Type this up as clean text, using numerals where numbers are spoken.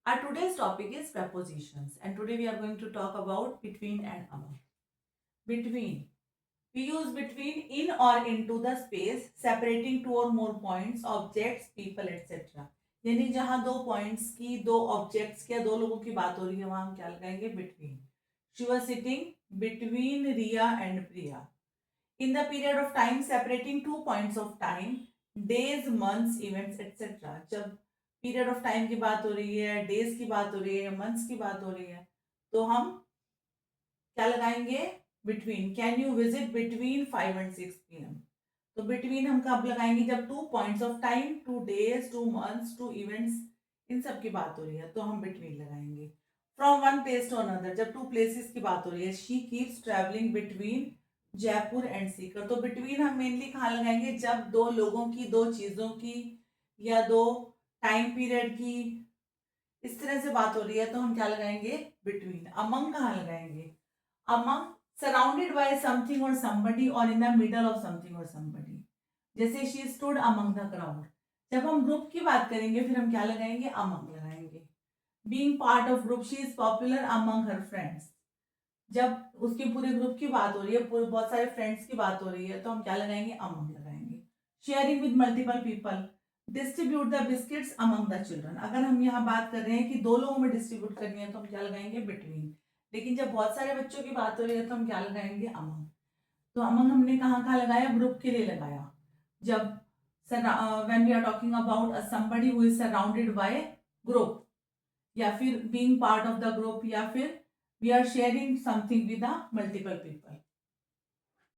Our today's topic is prepositions, and today we are going to talk about between and among. Between. We use between in or into the space separating two or more points, objects, people, etc. यानी जहां दो points की, दो objects की या दो लोगों की बात हो रही है वहां हम क्या लगाएंगे? Between. She was sitting between Riya and Priya. In the period of time separating two points of time, days, months, events, etc. जब पीरियड ऑफ टाइम की बात हो रही है, डेज की बात हो रही है, मंथ्स की बात हो रही है, तो हम क्या लगाएंगे? Between. Can you visit between 5 and 6 PM? तो बिटवीन हम कब लगाएंगे? जब two points of time, two days, two months, two events, इन सब की बात हो रही है तो हम बिटवीन लगाएंगे. From one place to another, जब टू प्लेसेस की बात हो रही है, she keeps travelling between Jaipur and Sikar. तो बिटवीन हम मेनली कहाँ लगाएंगे? जब दो लोगों की, दो चीजों की या दो टाइम पीरियड की इस तरह से बात हो रही है तो हम क्या लगाएंगे? बिटवीन. अमंग कहाँ लगाएंगे? अमंग सराउंडेड बाय समथिंग और समबडी और in the middle of something और समबडी. जैसे she stood among the crowd. जब हम ग्रुप की बात करेंगे फिर हम क्या लगाएंगे? अमंग लगाएंगे. Being part of group she is popular among her friends. जब उसके पूरे ग्रुप की बात हो रही है, पूरे बहुत सारे फ्रेंड्स की बात हो रही है तो हम क्या लगाएंगे? अमंग लगाएंगे. Sharing with multiple people. Distribute the biscuits among the children. अगर हम यहाँ बात कर रहे हैं कि दो लोगों में डिस्ट्रीब्यूट करनी है तो हम क्या लगाएंगे? बिटवीन. लेकिन जब बहुत सारे बच्चों की बात हो रही है तो हम क्या लगाएंगे? अमंग. तो अमंग हमने कहाँ कहाँ लगाया? ग्रुप के लिए लगाया. जब when we are talking about a somebody who is surrounded by group, या फिर being part of the group, या फिर we are sharing something with the multiple people.